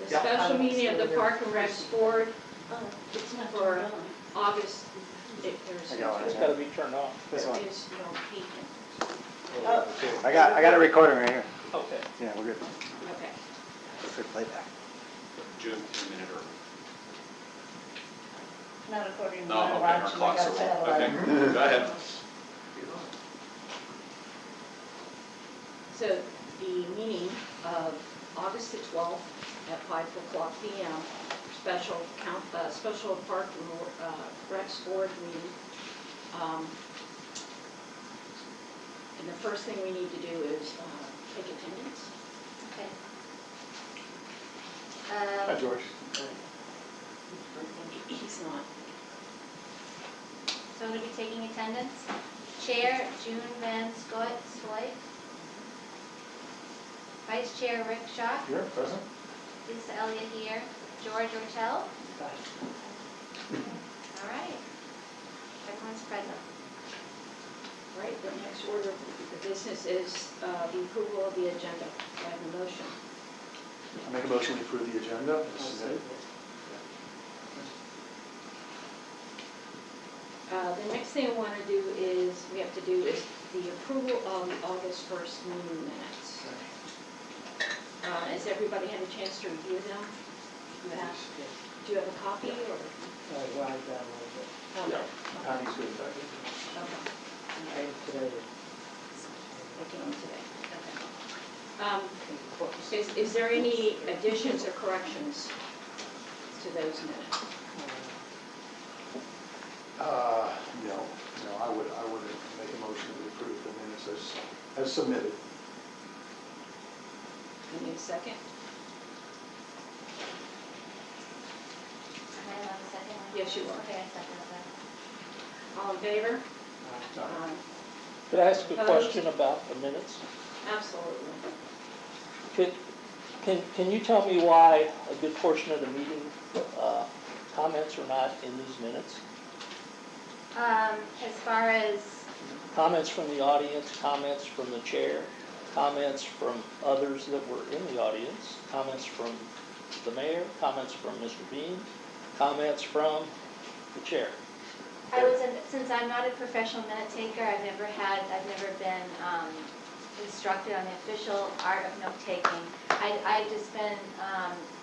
The special meeting of the Park and Rec Board Oh, it's not for turned on. August, there's, I got one. It's gotta be turned off. This there one. is no heat. Oh. I got a recording right here. Okay. Yeah, we're good. Okay. Good playback. June, 2-minute or? Not according to No, my okay, watch. our I clocks got are satellite. wrong. Okay, go ahead. So the meeting of August the 12th at 5 o'clock p.m., special Park and Rec Board meeting. And the first thing we need to do is take attendance. Okay. Hi, George. He's not. So I'm going to be taking attendance. Chair, June Van Sloy. Vice Chair, Rick Schock. Here, present. Lisa Elliott here. George Ortell. All right. Everyone's present. All right, the next order of the business is the approval of the agenda. Do I have a motion? I make a motion to approve the agenda as submitted. The next thing I want to do is, the approval of the August 1st meeting minutes. Has everybody had a chance to review them? Do you have a copy or? Well, I got a little bit. Okay. Patty's good. Okay. And today, Looking on today. Okay. Is there any additions or corrections to those minutes? No, I would make a motion to approve the minutes as submitted. I need a second. Am I on the second one? Yes, you are. Okay, I second that. All in favor? Aye. could I ask a Opposed? question about the minutes? Absolutely. Can you tell me why a good portion of the meeting comments are not in these minutes? As far as, Comments from the audience, comments from the chair, comments from others that were in the audience, comments from the mayor, comments from Mr. Bean, comments from the chair. since I'm not a professional minute taker, I've never been instructed on the official art of note taking. I've just been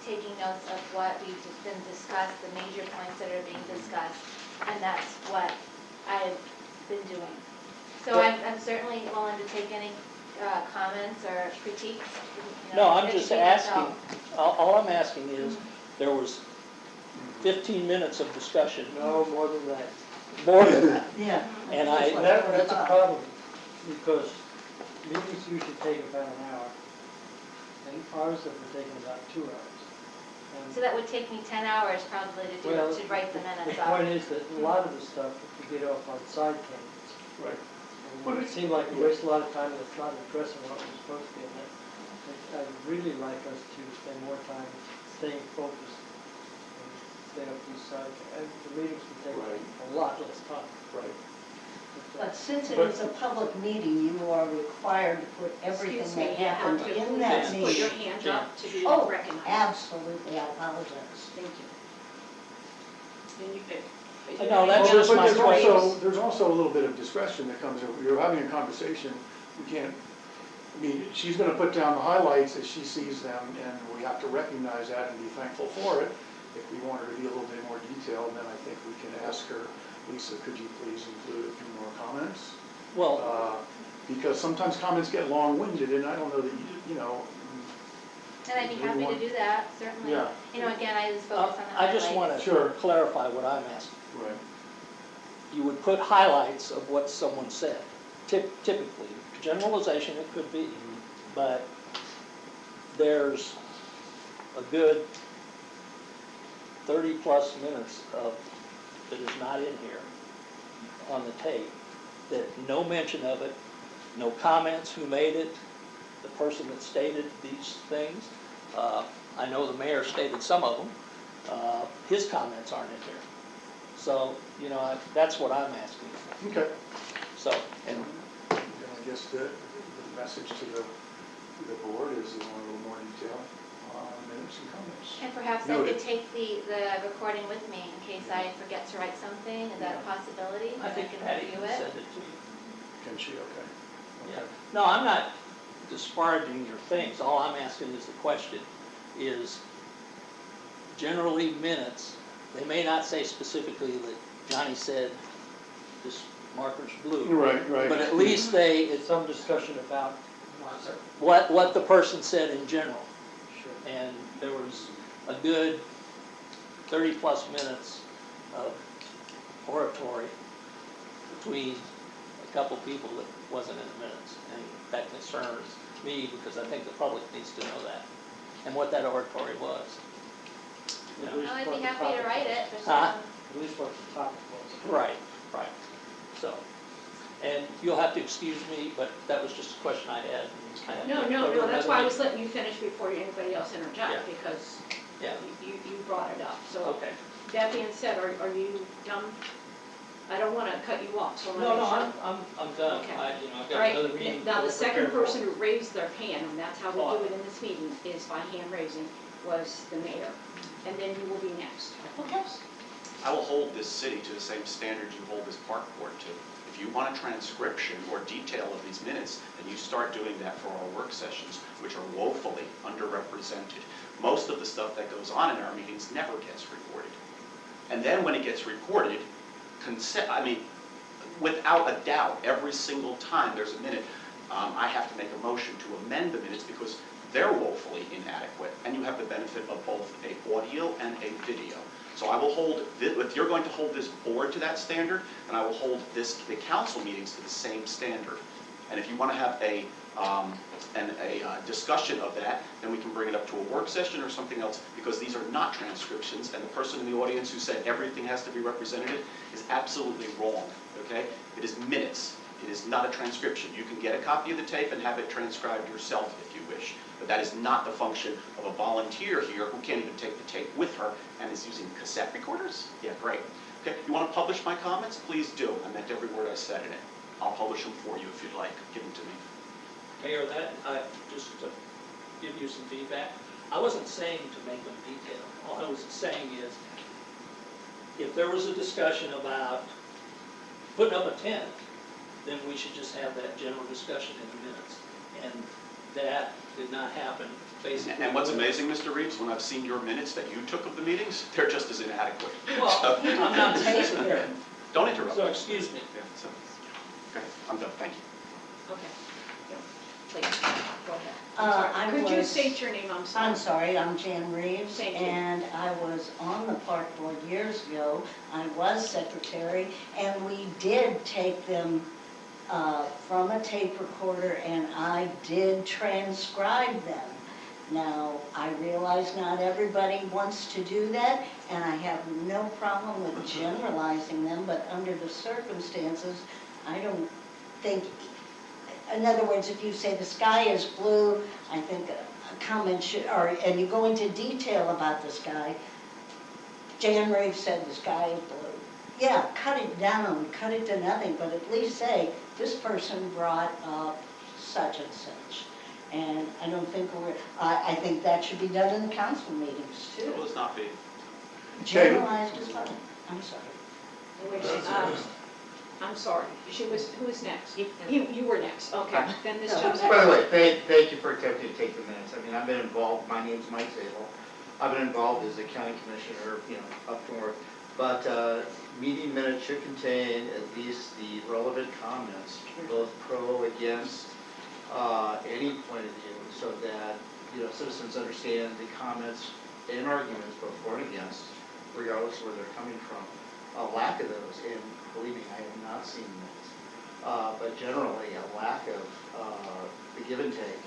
taking notes of what we've just been discussed, the major points that are being discussed, and that's what I've been doing. So I'm certainly willing to take any comments or critiques. No, I'm just educate asking, myself. all I'm asking is, there was 15 minutes of discussion, No, more than that. more than that. Yeah. And That's a problem, because meetings usually take about an hour, and ours have been taking about 2 hours. And So that would take me 10 hours probably to Well, write the minutes The up. point is that a lot of the stuff, we get off on side tangents. Right. And it seemed like we waste a lot of time that's not addressing what we're supposed to be. And I'd really like us to spend more time staying focused and stay up these side. And the meetings would take Right. a lot less time. Right. But since it is a public meeting, you are required to put everything Excuse me, that you have happened to in please that put your meeting. hand up to be Oh, recognized. absolutely, I apologize. Thank you. Then you pick. No, that's Well, just but my there's also a little bit of discretion that comes in. You're having a conversation, we can't, I mean, she's gonna put down the highlights as she sees them, and we have to recognize that and be thankful for it. If we want her to be a little bit more detailed, then I think we can ask her, Lisa, could you please include a few more comments? Well, Because sometimes comments get long-winded, and I don't know that you know. And I'd be happy to do that, certainly. Yeah. Again, I just focus on the I highlights. just want Sure. to clarify what I'm asking. Right. You would put highlights of what someone said. Typically, generalization it could be, but there's a good 30-plus minutes that is not in here on the tape, that no mention of it, no comments, who made it, the person that stated these things. I know the mayor stated some of them. His comments aren't in here. So, that's what I'm asking. Okay. So, and We're gonna guess the message to the board is they want a little more detail on minutes and comments. And perhaps I Noted. could take the recording with me in case I forget to write something. Is that a possibility? I think can Patty review can it. send it to you. Can she, okay. Yeah. No, I'm not disparaging your things. All I'm asking is the question is, generally minutes, they may not say specifically that Johnny said this marker's blue. Right, right. But at least they, It's some discussion about, what the person said in general. sure. And there was a good 30-plus minutes of oratory between a couple people that wasn't in the minutes. And that concerns me because I think the public needs to know that and what that oratory was. You know? At least Oh, I'd what be the happy to topic write was. it, but Huh? At least what the topic was. Right, right. So, and you'll have to excuse me, but that was just a question I had. I have to No, go no, to no, that's another why I was meeting. letting you finish before anybody else Yeah. interject, because Yeah, you brought it up. So okay. that being said, are you done? I don't want to cut you off, so I No, want no, to make sure. I'm done. Okay. I've All got right, another meeting. now the to second prepare for. person who raised their hand, and that's how we do it in this meeting, is by hand raising, was the mayor. And then you will be next. Okay. I will hold this city to the same standard you hold this park board to. If you want a transcription or detail of these minutes, and you start doing that for our work sessions, which are woefully underrepresented, most of the stuff that goes on in our meetings never gets reported. And then when it gets reported, without a doubt, every single time there's a minute, I have to make a motion to amend the minutes because they're woefully inadequate, and you have the benefit of both a audio and a video. So I will hold, if you're going to hold this board to that standard, then I will hold the council meetings to the same standard. And if you want to have a discussion of that, then we can bring it up to a work session or something else, because these are not transcriptions, and the person in the audience who said everything has to be represented is absolutely wrong, okay? It is minutes. It is not a transcription. You can get a copy of the tape and have it transcribed yourself if you wish, but that is not the function of a volunteer here who can't even take the tape with her and is using cassette recorders? Yeah, great. Okay, you want to publish my comments? Please do. I meant every word I said in it. I'll publish them for you if you'd like. Give them to me. Mayor, just to give you some feedback, I wasn't saying to make them detailed. All I was saying is, if there was a discussion about putting up a tent, then we should just have that general discussion in the minutes. And that did not happen, basically. And what's amazing, Mr. Reeves, when I've seen your minutes that you took of the meetings, they're just as inadequate. Well, I'm not saying that. Don't interrupt. So excuse me. Yeah, so, okay, I'm done. Thank you. Okay. Yeah, please, go ahead. I Could you was- state your name? I'm sorry. I'm sorry, I'm Jan Reeves, Thank you. and I was on the park board years ago. I was secretary, and we did take them from a tape recorder, and I did transcribe them. Now, I realize not everybody wants to do that, and I have no problem with generalizing them, but under the circumstances, I don't think, in other words, if you say the sky is blue, I think a comment should, and you go into detail about the sky, Jan Reeves said the sky is blue. Yeah, cut it down, cut it to nothing, but at least say, this person brought up such and such. And I don't think I think that should be done in the council meetings So too. will this not be? Generalized is fine, I'm sorry. I'm sorry, who was next? You were next, okay, then Ms. No. Joseph. By the way, thank you for attempting to take the minutes. I mean, I've been involved, my name's Mike Zabel. I've been involved as a county commissioner, up north. But meeting minutes should contain at least the relevant comments, both pro, against, any point of view, so that, citizens understand the comments and arguments, both for and against, regardless of where they're coming from. A lack of those, and believe me, I have not seen those, but generally a lack of the give and take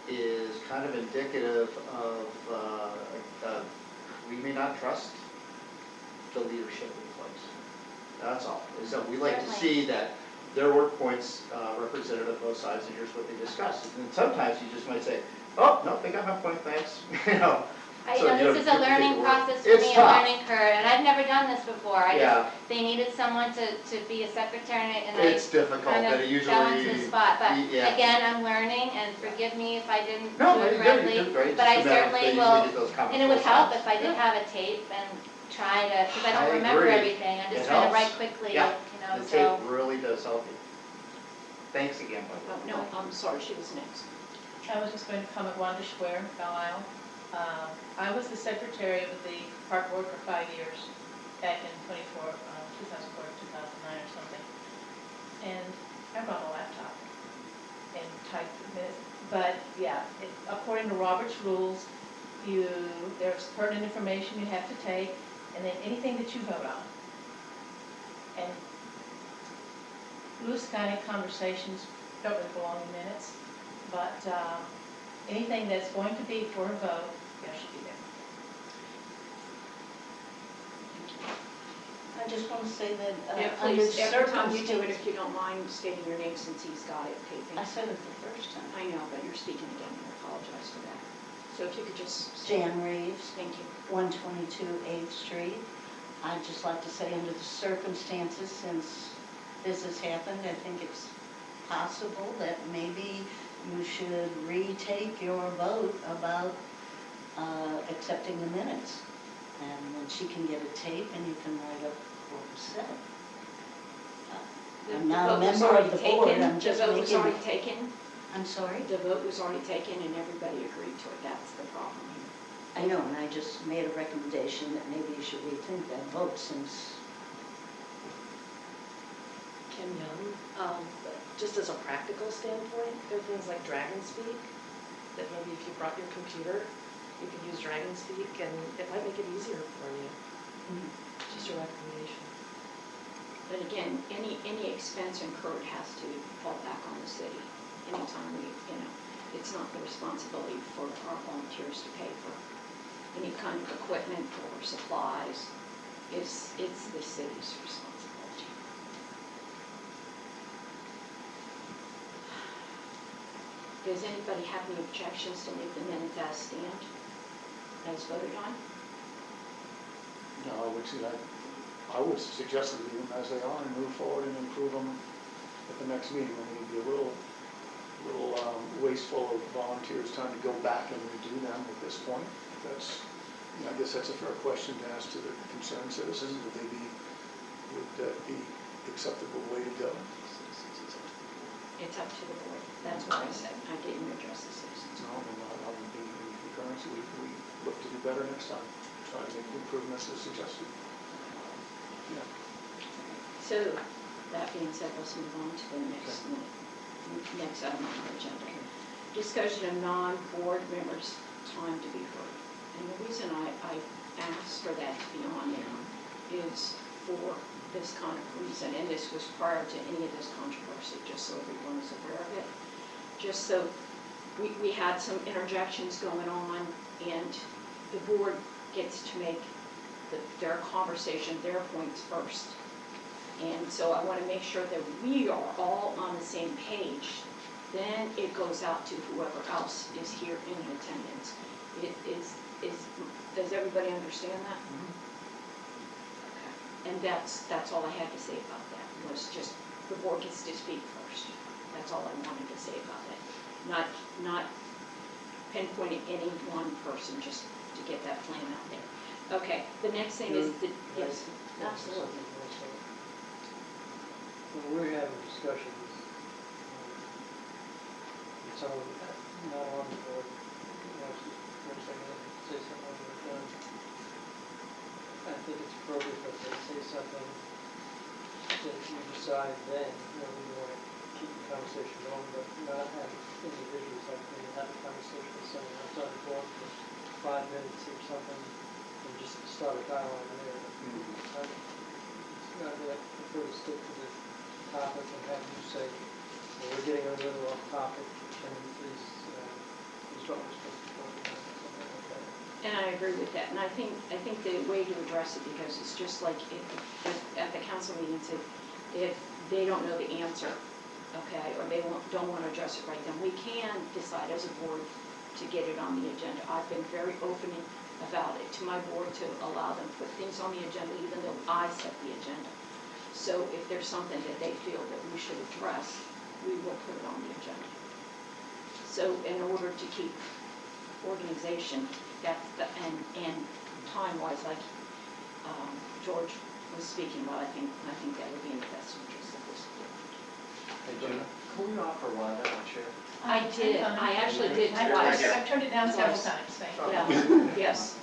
is kind of indicative of we may not trust the leadership in place. That's all. So we like to Certainly. see that there were points represented on both sides, and here's what they discussed. And sometimes you just might say, oh, no, they got my point, thanks. So you this is a don't get to learning take the process word. for It's me, a tough. learning curve, and I've never done this before. Yeah. They needed someone to be a secretary, and I It's difficult, kind but of it usually. fell into the spot. But Yeah. again, I'm learning, and forgive me if I didn't No, do you it did, correctly. you did great. But Just I a matter of certainly they will, usually get those comments and it would full help stop. if I did have a tape and try to, because I I don't remember agree. everything. I'm just It trying to write helps. quickly, Yeah. you know, The so. tape really does help you. Thanks again, by the way. No, I'm sorry, she was next. I was just going to comment Wanda Schwer, Belle Isle. I was the secretary of the park board for 5 years, back in 2004, 2009 or something. And I brought a laptop and typed the minutes. But yeah, according to Robert's rules, there's pertinent information you have to take, and then anything that you vote on. And loose kind of conversations don't really belong in minutes, but anything that's going to be for a vote, yeah, should be there. I just want to say that Yeah, under please, every time you do it, circumstances, if you don't mind stating your name since he's got it taping. I said it the first time. I know, but you're speaking again, I apologize for that. So if you could just. Jan Reeves, Thank you. 122 8th Street. I'd just like to say, under the circumstances, since this has happened, I think it's possible that maybe you should retake your vote about accepting the minutes. And then she can get a tape and you can write up what was said. I'm not a vote was member of already the board, taken. I'm just The vote was making, already taken. I'm sorry? The vote was already taken and everybody agreed to it. That's the problem here. I know, and I just made a recommendation that maybe you should rethink that vote since, Kim Young, just as a practical standpoint, there are things like DragonSpeak, that maybe if you brought your computer, you could use DragonSpeak, and it might make it easier for you. Just a recommendation. But again, any expense incurred has to fall back on the city. Anytime it's not the responsibility for our volunteers to pay for any kind of equipment or supplies. It's the city's responsibility. Does anybody have any objections to leave the minutes as stand, as voted on? No, I would suggest that leave them as they are and move forward and improve them at the next meeting. I mean, it'd be a little wasteful of volunteers' time to go back and redo them at this point. I guess that's a fair question to ask to the concerned citizens. Would that be acceptable way to go? It's up to the board. That's what I said. I didn't address the citizens. No, I would be in concurrence. We look to do better next time. Try to make the improvements as suggested. Yeah. So, that being said, let's move on to the next item on our agenda. Discussion of non-board members' time to be heard. And the reason I asked for that to be on there is for this kind of reason, and this was prior to any of this controversy, just so everyone is aware of it. Just so we had some interjections going on, and the board gets to make their conversation, their points first. And so I want to make sure that we are all on the same page. Then it goes out to whoever else is here in attendance. Does everybody understand that? Okay. And that's all I had to say about that, was just the board gets to speak first. That's all I wanted to say about it. Not pinpointing any one person, just to get that plan out there. Okay, the next thing is the, yes, absolutely. When we're having discussions, it's on, not on the board, for a second, say something when we're done. I think it's appropriate that they say something that you decide then, whether you want to keep the conversation going, but not have individuals like me have a conversation with someone outside the board for 5 minutes or something, and just start a dialogue there. I prefer to stick to the topic and have you say, well, we're getting a little off topic, can you please, start with something like that. And I agree with that, and I think the way to address it, because it's just like if at the council meetings, if they don't know the answer, okay, or they don't want to address it right then, we can decide as a board to get it on the agenda. I've been very open about it to my board to allow them to put things on the agenda, even though I set the agenda. So if there's something that they feel that we should address, we will put it on the agenda. So in order to keep organization, that's the, and time-wise, like George was speaking about, I think that would be in the best interest of this board. Hey, Gina, can we offer Wanda a chair? I did, I actually did twice. I've turned it down several Twice. times, thank you. Yeah, yes,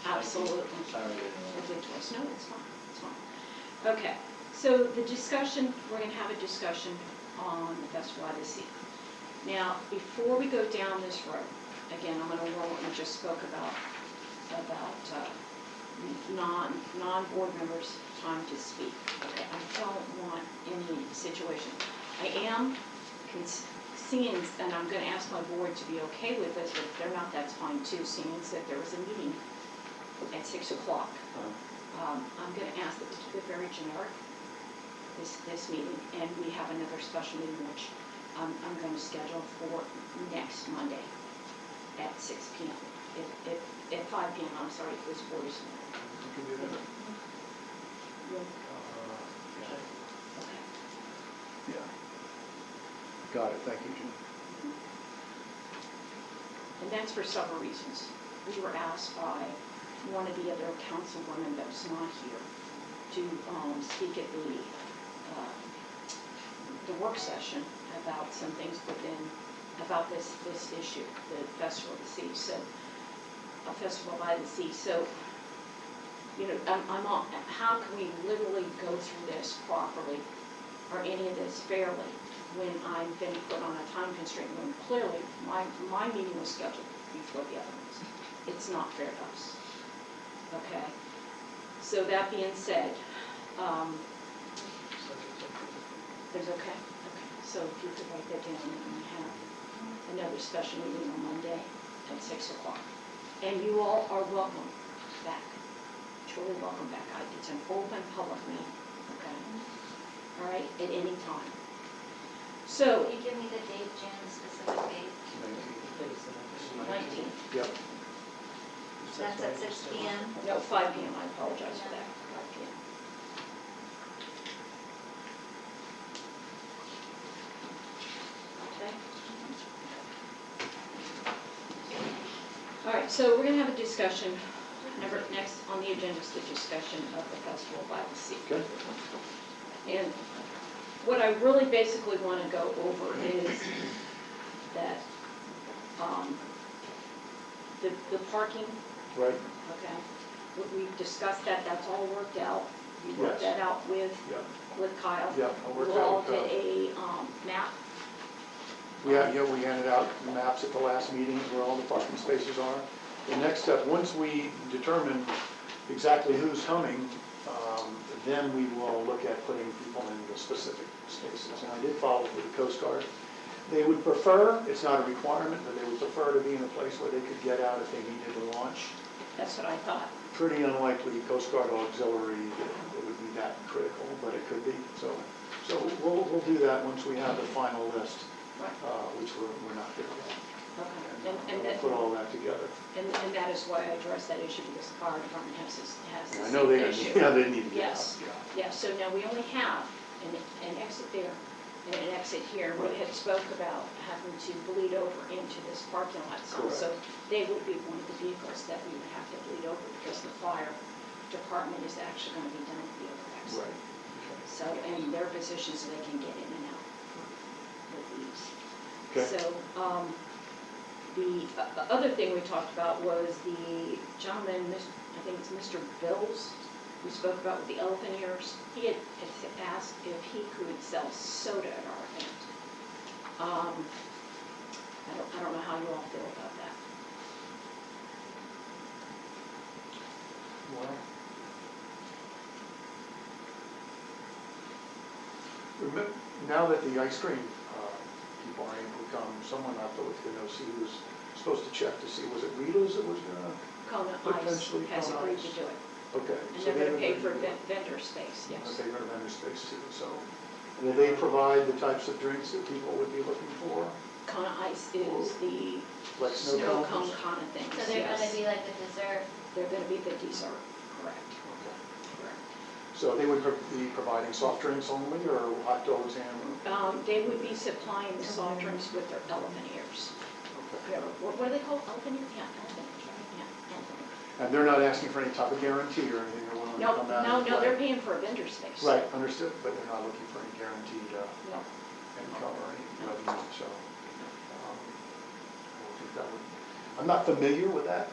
absolutely. Sorry. Ridiculous, no, it's fine. Okay, so the discussion, we're gonna have a discussion on the Festival by the Sea. Now, before we go down this road, again, I'm gonna roll what we just spoke about non-board members' time to speak. Okay, I don't want any situation. I am seeing, and I'm gonna ask my board to be okay with this, but if they're not, that's fine too, seeing that there was a meeting at 6 o'clock. I'm gonna ask that we keep it very generic, this meeting, and we have another special meeting, which I'm gonna schedule for next Monday at 6 p.m. At 5 p.m., I'm sorry, if this board is. You can do that. Okay. Yeah. Got it, thank you, Jim. And that's for several reasons. We were asked by one of the other councilwomen that was not here to speak at the work session about some things about this issue, the Festival of the Sea. So, a Festival by the Sea. So, you know, I'm on, how can we literally go through this properly or any of this fairly when I've been put on a time constraint when clearly my meeting was scheduled before the other ones. It's not fair to us. Okay? So that being said, there's okay? Okay. So if you could write that down and we have another special meeting on Monday at 6 o'clock. And you all are welcome back. Truly welcome back. It's an open public meeting. Okay? All right? At any time. So, Can you give me the date, Jan, the specific date? 19. Yep. That's at 6 p.m.? No, 5 p.m. I apologize for that. 5 p.m. Okay? All right, so we're going to have a discussion. Next on the agenda is the discussion of the Festival by the Sea. Okay. And what I really basically want to go over is that the parking, Right, okay? We've discussed that, that's all worked out. We worked Yes. that out with yeah, Kyle. yeah, I worked We all out, did a map. we handed out maps at the last meeting where all the parking spaces are. The next step, once we determine exactly who's coming, then we will look at putting people in the specific spaces. And I did follow with the Coast Guard. They would prefer, it's not a requirement, but they would prefer to be in a place where they could get out if they needed to launch. That's what I thought. Pretty unlikely Coast Guard auxiliary that it would be that critical, but it could be. So we'll do that once we have the final list, Right. which we're not there yet. Okay. And we'll put all that together. And that is why I addressed that issue, because the fire department has the I same know they, issue. yeah, they need to get out. Yes. Yeah. Yeah, so now we only have an exit there and an exit here. We had spoke about having to bleed over into this parking lot. So they would be one of the vehicles that we would have to bleed over because the fire department is actually going to be done with the other exit. Right. So, and their position so they can get in and out with ease. Okay. So, the other thing we talked about was the gentleman, I think it's Mr. Bills, we spoke about with the elephant ears. He had asked if he could sell soda at our event. I don't know how you all feel about that. Well, now that the ice cream people are able to come, someone I thought was going to see who was supposed to check to see, was it Rita's that was going to? Kona Ice Potentially has Kona agreed Ice. to do it. Okay. And so they're going to they pay for would- vendor space, yes. Okay, we're going to vendor space too, so. Will they provide the types of drinks that people would be looking for? Kona Ice is the Like snow snow cone cones? kind of things, So they're gonna yes. be like the dessert. They're gonna be the dessert, correct, Okay. correct. So they would be providing soft drinks only, or hot dogs and? They would be supplying the soft drinks with their elephant ears. Okay. Yeah, what are they called, elephant ears? Yeah, elephant ears, right, yeah, elephant ears. And they're not asking for any type of guarantee or anything, they're willing to No, come down no, and no, play? they're paying for a vendor space. Right, understood, but they're not looking for any guaranteed No. income or any revenue, so. I don't think that would, I'm not familiar with that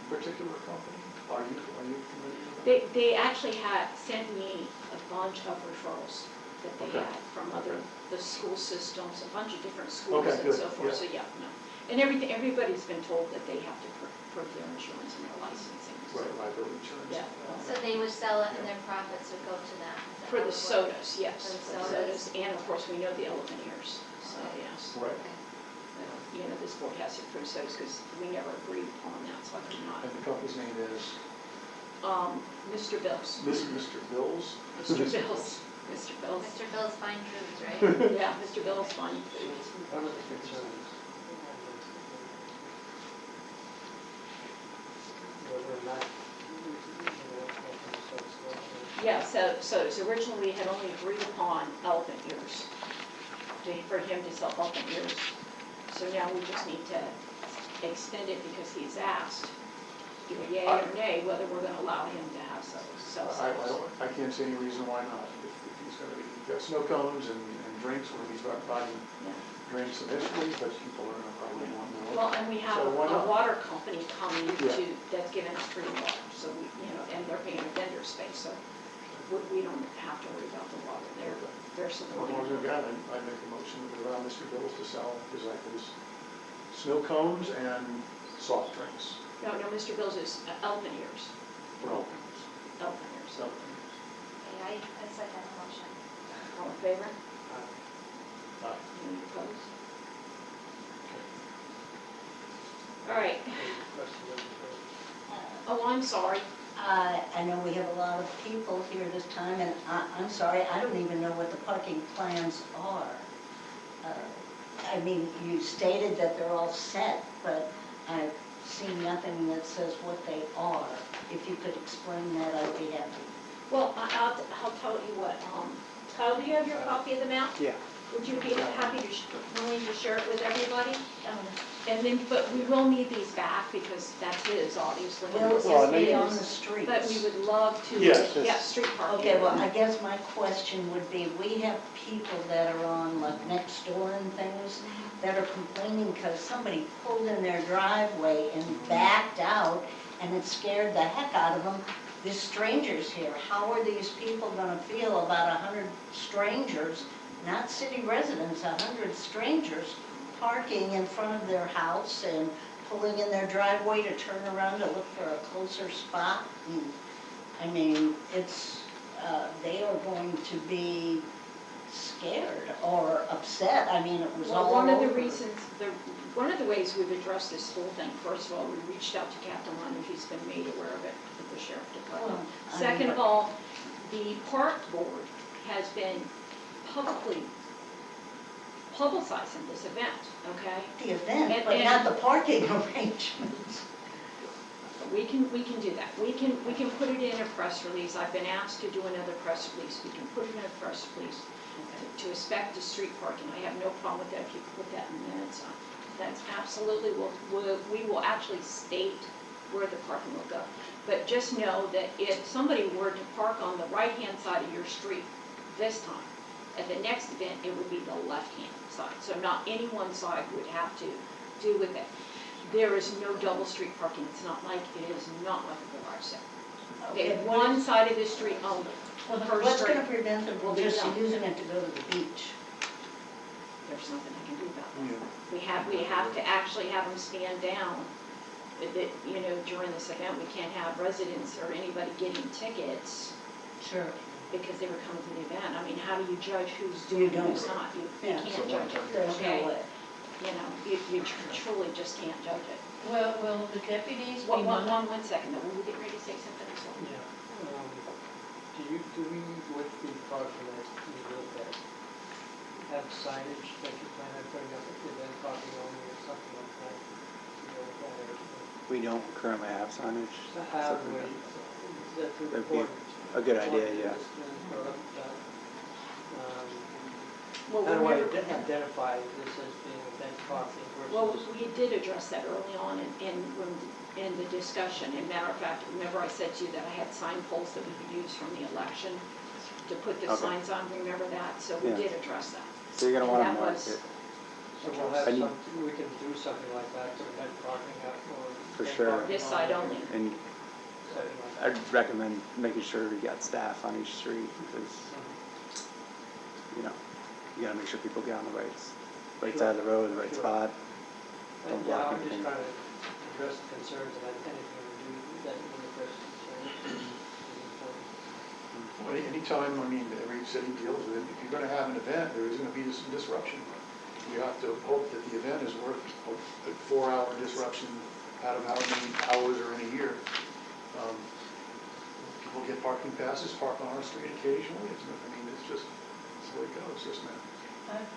particular company. Are you familiar with that? They actually had sent me a bunch of referrals that they Okay. had from other, the school systems, a bunch of different schools Okay, and good, so forth, yeah. so yeah, no. And everybody's been told that they have to prove their insurance and their licensing. so- Right, liability insurance. Yeah. So they would sell it and their profits would go to them. Is that For how the it works? sodas, yes, For the for the sodas, and of course, we know the elephant ears, so yes. Right, You know, this board has to approve sodas because we never agreed upon that, so I could not. and the company's name is Mr. Bills. Mr. Bills? Mr. Bills, Mr. Bills. Mr. Bill's Fine Foods, right? Yeah, Mr. Bills Fine Foods. One of the concerns, whether or not, Yeah, so originally we had only agreed upon elephant ears, for him to sell elephant ears. So now we just need to extend it because he's asked, either yay or nay, whether we're gonna allow him to have sell sodas. I can't see any reason why not. If he's gonna be, he's got snow cones and drinks, we're gonna be providing Yeah. drinks initially, but people are gonna probably want more. Well, and we have So why a not? water company coming Yeah. to, that's giving us free water, so we, and they're paying a vendor space, so we don't have to worry about the water, they're Well, as long as supplying. we've got it, I make a motion to allow Mr. Bills to sell his snow cones and soft drinks. No, Mr. Bills is elephant ears, Well, elephant ears. so, Okay, I second the motion. All in favor? uh, Any opposed? All right, oh, I'm sorry. I know we have a lot of people here this time, and I'm sorry, I don't even know what the parking plans are. I mean, you stated that they're all set, but I've seen nothing that says what they are. If you could explain that, I'd be happy. Well, I'll tell you what, Kyle, do you have your copy of the map? Yeah. Would you be happy to, willing to share it with everybody? And then, but we will need these back because that's his, obviously. Will Well, it maybe be on But the streets? we would love to, Yes, yeah, yes. street parking. Okay, well, I guess my question would be, we have people that are on like next door and things that are complaining because somebody pulled in their driveway and backed out and it scared the heck out of them. There's strangers here. How are these people gonna feel about 100 strangers, not city residents, 100 strangers parking in front of their house and pulling in their driveway to turn around to look for a closer spot? I mean, they are going to be scared or upset. I mean, it was Well, all one of the over. reasons, one of the ways we've addressed this whole thing, first of all, we reached out to Captain Lund, he's been made aware of it at the sheriff department. Well, I Second mean- of all, the park board has been publicly publicizing this event, okay? The event, And- but and- not the parking arrangements. We can do that. We can put it in a press release. I've been asked to do another press release. We can put it in a press release to inspect the street parking. I have no problem with that if you put that in minutes. That's absolutely, we will actually state where the parking will go. But just know that if somebody were to park on the right-hand side of your street this time, at the next event, it would be the left-hand side. So not any one side would have to do with it. There is no double street parking. It is not like a garage sale. Okay, Okay, one side of the street only. per What's street. gonna prevent them Will from be just done. using it to go to the beach? There's nothing I can do about Yeah. that. We have to actually have them stand down. During this event, we can't have residents or anybody getting tickets Sure. because they were coming to the event. I mean, how do you judge who's You doing and who's don't. not? You Yeah. can't judge it, There's no okay? way. You truly just can't judge it. Will the deputies be One second, though, will we get ready to say something or something? Yeah. Do we, with the park that you look at, have signage that you plan on putting up at the event parking only? we don't currently have signage. To have something ways that through the That'd be board. a good idea, yeah. Well, How do I remember- identify this as being event crossing Well, versus? we did address that early on in the discussion. And matter of fact, remember I said to you that I had sign poles that we could use from the election to put the Okay. signs on, remember that? So we Yeah. did address that. So you're gonna And wanna that mark was- it, So we'll have And you- some, we can do something like that for event parking out or. For event sure. parking This on side or only. and something like that. I'd recommend making sure you got staff on each street, because, you know, you gotta make sure people get on the right side of the road, the right Sure. spot. Don't Yeah, block I'm just anything. trying to address the concerns and anything we do that will address concerns is important. Well, anytime, I mean, every city deals with it, if you're gonna have an event, there is gonna be some disruption. You have to hope that the event is worth a 4-hour disruption out of how many hours are in a year. People get parking passes, park on our street occasionally, it's just, it's the way it goes, yes, ma'am.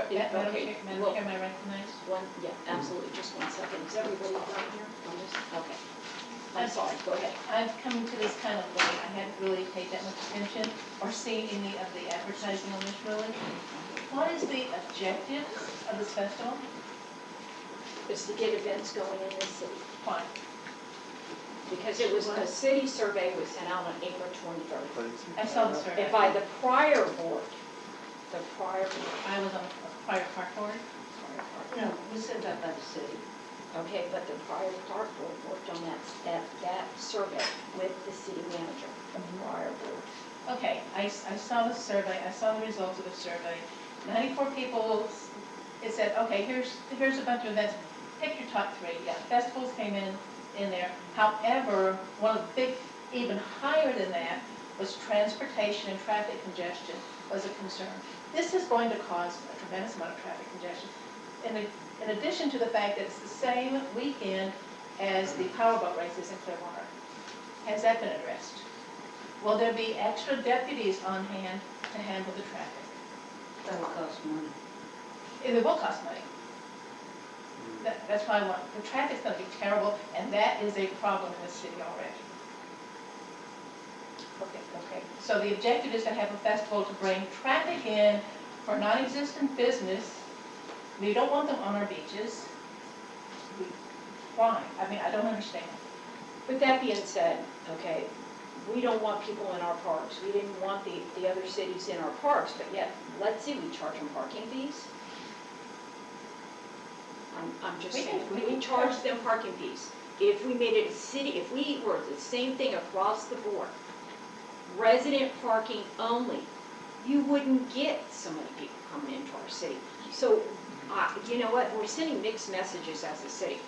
Yeah, Madam okay, Chair, Madam well, Chair, may I recognize? yeah, absolutely, just 1 second. Is everybody down here on this? Okay. I'm sorry, go ahead. I've come to this kind of late. I hadn't really paid that much attention or seen any of the advertising on this really. What is the objective of this festival? Is to get events going in this city. Why? Because it was, a city survey was sent out on April 23rd. But it's- I saw the survey. And by the prior board, I was on a prior park board. No, we sent that by the city. okay, but the prior park board worked on that survey with the city manager, the prior board. Okay, I saw the survey, I saw the results of the survey. 94 people, it said, okay, here's a bunch of events. Pick your top 3. Yeah, festivals came in there. However, one of the big, even higher than that, was transportation and traffic congestion was a concern. This is going to cause a tremendous amount of traffic congestion. In addition to the fact that it's the same weekend as the powerboat races in Clearwater. Has that been addressed? Will there be extra deputies on hand to handle the traffic? That'll cost money. It will cost money. That's why I want, the traffic's gonna be terrible, and that is a problem in the city already. Okay. So the objective is to have a festival to bring traffic in for non-existent business. We don't want them on our beaches. Why? I mean, I don't understand. With that being said, okay, we don't want people in our parks. We didn't want the other cities in our parks, but yet, let's see, we charge them parking fees. I'm just We saying, can- we charge them parking fees. If we made it a city, if we were the same thing across the board, resident parking only, you wouldn't get so many people coming into our city. So, you know what, we're sending mixed messages as a city.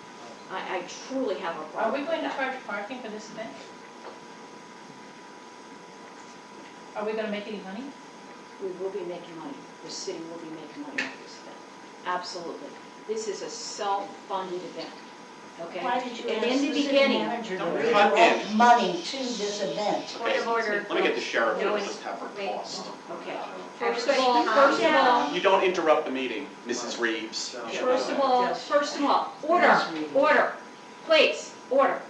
I truly have a Are problem we with going to that. charge parking for this event? Are we gonna make any money? We will be making money. The city will be making money off this event. Absolutely. This is a self-funded event, okay? Why did you And ask in the the city beginning, manager to Don't redirect cut money to this event? Point of order. Let me get the sheriff No, to it's- just have her wait. cost. Okay. First First of all, You don't interrupt the meeting, Mrs. Reeves. First of all, order, please, order.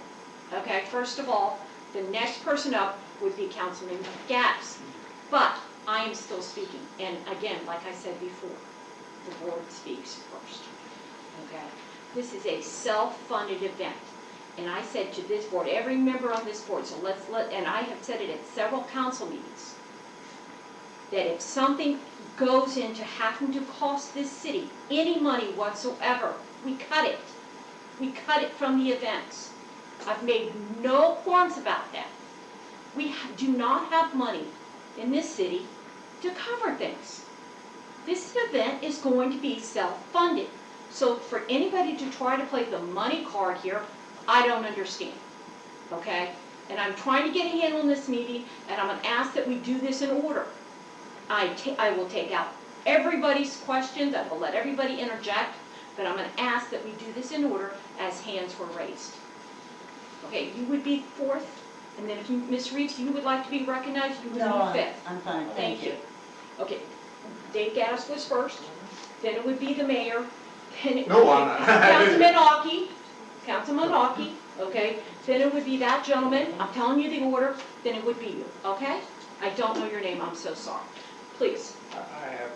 Okay, first of all, the next person up would be Councilman Gaddis. But I am still speaking, and again, like I said before, the board speaks first. Okay? This is a self-funded event. And I said to this board, every member on this board, so and I have said it at several council meetings, that if something goes into having to cost this city any money whatsoever, we cut it. We cut it from the events. I've made no qualms about that. We do not have money in this city to cover things. This event is going to be self-funded. So for anybody to try to play the money card here, I don't understand, okay? And I'm trying to get a handle on this meeting, and I'm gonna ask that we do this in order. I will take out everybody's questions, I will let everybody interject, but I'm gonna ask that we do this in order as hands were raised. Okay, you would be fourth, and then if you, Ms. Reeves, you would like to be recognized, you would No, be fifth. I'm fine, Thank you. Okay, Dave Gaddis was first, then it would be the mayor, then it would No, be I'm not. Councilman Aki, Councilman Hawkey, okay? Then it would be that gentleman, I'm telling you the order, then it would be you, okay? I don't know your name, I'm so sorry. Please. I have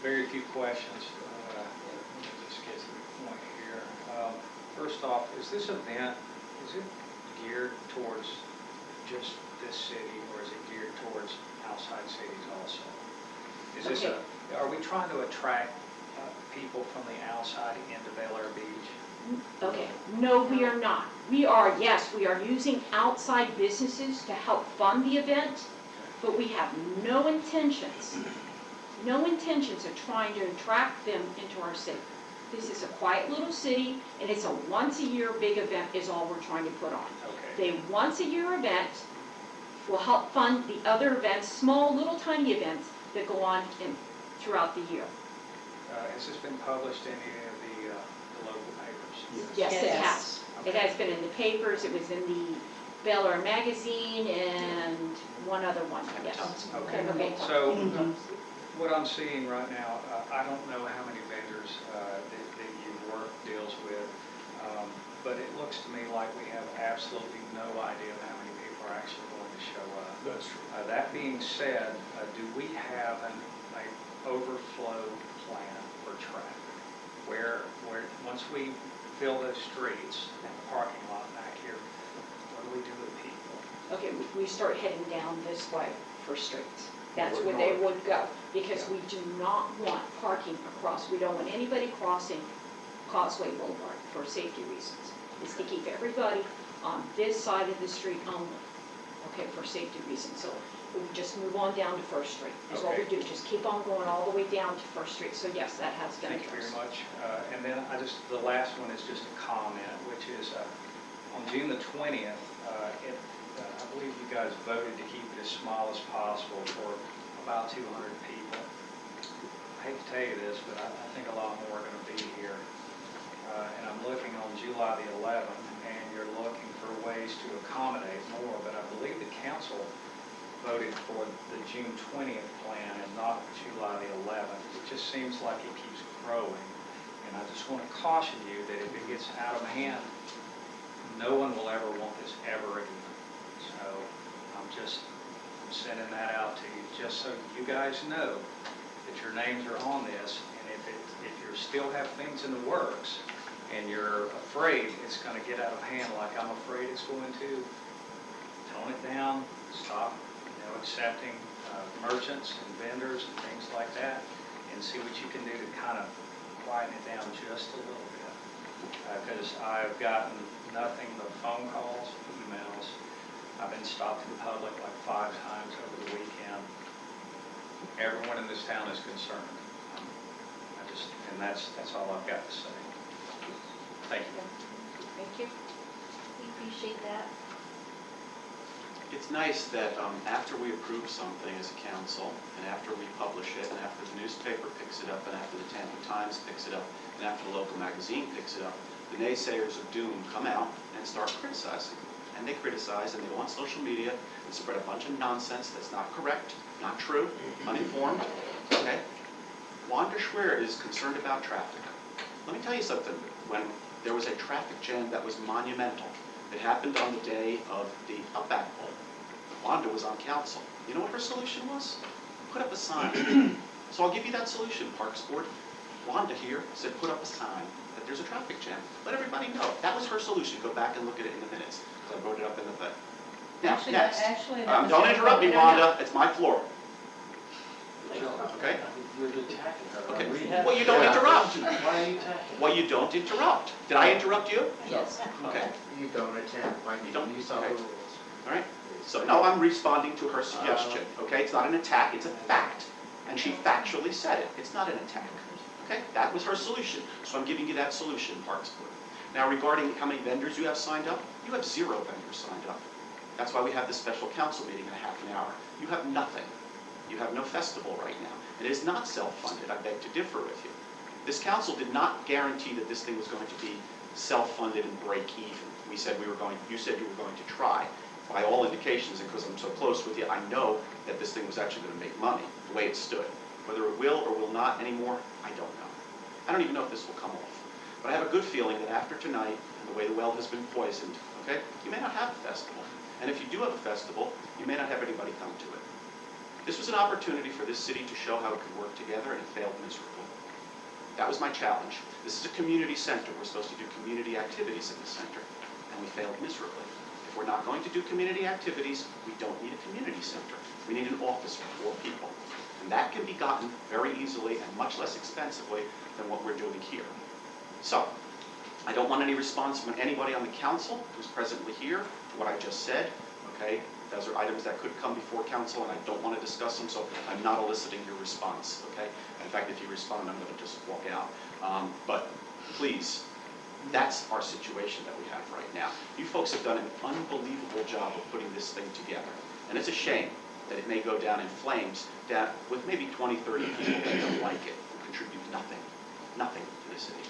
very few questions. Let me just get to the point here. First off, is this event, is it geared towards just this city, or is it geared towards outside cities also? Is this Okay. Are we trying to attract people from the outside into Bel Air Beach? Okay, no, we are not. We are, yes, we are using outside businesses to help fund the event, but we have no intentions of trying to attract them into our city. This is a quiet little city, and it's a once-a-year big event is all we're trying to put on. Okay. The once-a-year event will help fund the other events, small, little tiny events that go on throughout the year. Has this been published in any of the local papers? Yes, it Yes. has. It has been in the papers, it was in the Bel Air Magazine, and one other one, yes. Okay. Okay. So what I'm seeing right now, I don't know how many vendors that you work deals with, but it looks to me like we have absolutely no idea of how many people are actually going to show up. That's true. That being said, do we have an overflow plan for traffic? Where once we fill those streets and the parking lot back here, what do we do with people? Okay, we start heading down this way for streets. That's where they would go, because we do not want parking across. We don't want anybody crossing Causeway Boulevard for safety reasons. It's to keep everybody on this side of the street only, okay, for safety reasons. So we just move on down to First Street, is what we Okay. do. Just keep on going all the way down to First Street. So yes, that has been Thank you very addressed. much. And then the last one is just a comment, which is on June the 20th, I believe you guys voted to keep it as small as possible for about 200 people. I hate to tell you this, but I think a lot more are going to be here. And I'm looking on July the 11th, and you're looking for ways to accommodate more, but I believe the council voted for the June 20th plan and not July the 11th. It just seems like it keeps growing, and I just want to caution you that if it gets out of hand, no one will ever want this ever again. So I'm sending that out to you, just so you guys know that your names are on this, and if you still have things in the works, and you're afraid it's going to get out of hand like I'm afraid it's going to, tone it down, stop accepting merchants and vendors and things like that, and see what you can do to kind of quieten it down just a little bit. Because I've gotten nothing but phone calls, emails. I've been stopped in public like 5 times over the weekend. Everyone in this town is concerned. And that's all I've got to say. Thank you. Thank you. We appreciate that. It's nice that after we approve something as a council, and after we publish it, and after the newspaper picks it up, and after the Tampa Times picks it up, and after the local magazine picks it up, the naysayers of doom come out and start criticizing. And they criticize, and they go on social media and spread a bunch of nonsense that's not correct, not true, uninformed, okay? Wanda Schwer is concerned about traffic. Let me tell you something. When there was a traffic jam that was monumental, it happened on the day of the Outback Bowl. Wanda was on council. You know what her solution was? Put up a sign. So I'll give you that solution, Parks Board. Wanda here said put up a sign that there's a traffic jam. Let everybody know. That was her solution. Go back and look at it in the minutes, because I wrote it up in the thing. Now, next. Don't interrupt me, Wanda. It's my floor. Okay? You're attacking her. Okay. Well, you don't interrupt. Why are you attacking? Well, you don't interrupt. Did I interrupt you? Yes. Okay. You don't attend, like, You don't? you saw the Okay. rules. All right? So, no, I'm responding to her suggestion, okay? It's not an attack, it's a fact. And she factually said it. It's not an attack. Okay? That was her solution. So I'm giving you that solution, Parks Board. Now, regarding how many vendors you have signed up, you have 0 vendors signed up. That's why we have this special council meeting in a half an hour. You have nothing. You have no festival right now. It is not self-funded. I beg to differ with you. This council did not guarantee that this thing was going to be self-funded and break even. You said you were going to try. By all indications, and because I'm so close with you, I know that this thing was actually going to make money, the way it stood. Whether it will or will not anymore, I don't know. I don't even know if this will come off. But I have a good feeling that after tonight, and the way the well has been poisoned, okay, you may not have a festival. And if you do have a festival, you may not have anybody come to it. This was an opportunity for this city to show how it could work together, and it failed miserably. That was my challenge. This is a community center. We're supposed to do community activities in the center, and we failed miserably. If we're not going to do community activities, we don't need a community center. We need an office for 4 people. And that can be gotten very easily and much less expensively than what we're doing here. So, I don't want any response from anybody on the council who's presently here to what I just said, okay? Those are items that could come before council, and I don't want to discuss them, so I'm not eliciting your response, okay? In fact, if you respond, I'm going to just walk out. But please, that's our situation that we have right now. You folks have done an unbelievable job of putting this thing together, and it's a shame that it may go down in flames with maybe 20, 30 people that don't like it, who contribute nothing to the city.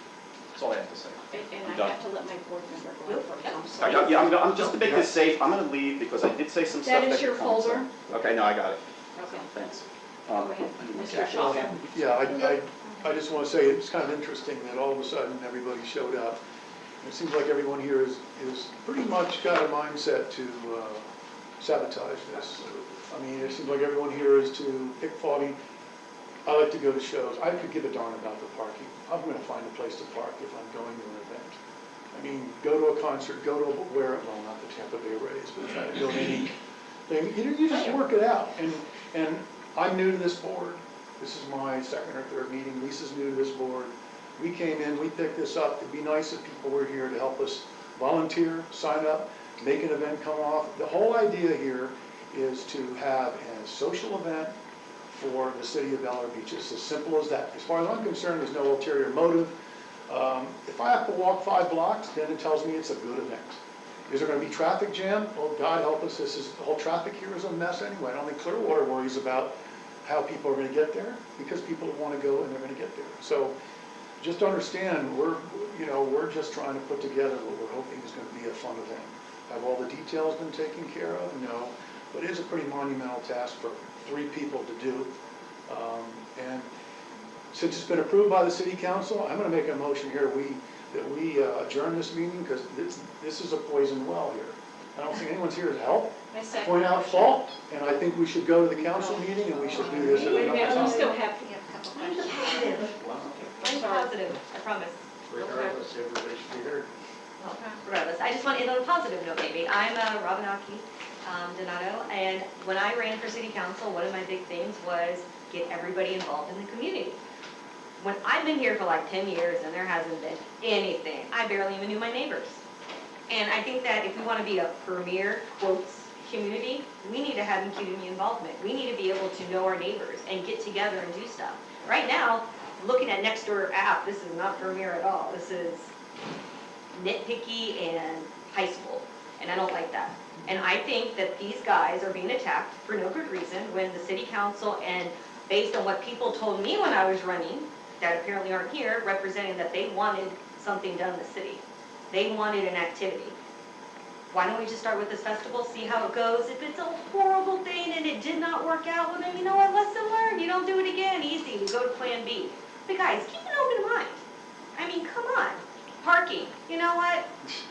That's all I have to say. And I'm I done. have to let my board member go first, I'm All sorry. right, yeah, I'm just to make this safe, I'm going to leave because I did say some stuff That that is your could come, so- folder. Okay, no, I got it. Okay, Thanks. go ahead, Mr. Shaw. Yeah, I just want to say, it's kind of interesting that all of a sudden, everybody showed up. It seems like everyone here is pretty much got a mindset to sabotage this. I mean, it seems like everyone here is to pick faulty. I like to go to shows. I could give a darn about the parking. I'm going to find a place to park if I'm going to an event. I mean, go to a concert, go to well, not the Tampa Bay Rays, but try to go to anything. You just work it out. And I'm new to this board. This is my 2nd or 3rd meeting. Lisa's new to this board. We came in, we picked this up. It'd be nice if people were here to help us volunteer, sign up, make an event come off. The whole idea here is to have a social event for the city of Bel Air Beach. It's as simple as that. As far as I'm concerned, there's no ulterior motive. If I have to walk 5 blocks, then it tells me it's a good event. Is there going to be traffic jam? Well, God help us, the whole traffic here is a mess anyway. I don't think Clearwater worries about how people are going to get there, because people want to go and they're going to get there. So just understand, we're just trying to put together what we're hoping is going to be a fun event. Have all the details been taken care of? No, but it is a pretty monumental task for 3 people to do. And since it's been approved by the city council, I'm going to make a motion here that we adjourn this meeting, because this is a poison well here. I don't think anyone's here to help I second. point out fault, and I think we should go to the council meeting and we should do this at Wait a another minute, we time. still have, I'm positive, I promise. Regardless, everybody should be heard. Regardless, I just want to end on a positive note maybe. I'm Robin Aki Donato, and when I ran for city council, one of my big things was get everybody involved in the community. When I've been here for like 10 years and there hasn't been anything, I barely even knew my neighbors. And I think that if we want to be a premier, quotes, community, we need to have community involvement. We need to be able to know our neighbors and get together and do stuff. Right now, looking at Nextdoor app, this is not premier at all. This is nitpicky and high school, and I don't like that. And I think that these guys are being attacked for no good reason when the city council, and based on what people told me when I was running, that apparently aren't here, representing that they wanted something done in the city. They wanted an activity. Why don't we just start with this festival, see how it goes? If it's a horrible thing and it did not work out, well then you know what, lesson learned, you don't do it again, easy, we go to plan B. But guys, keep an open mind. I mean, come on. Parking, you know what?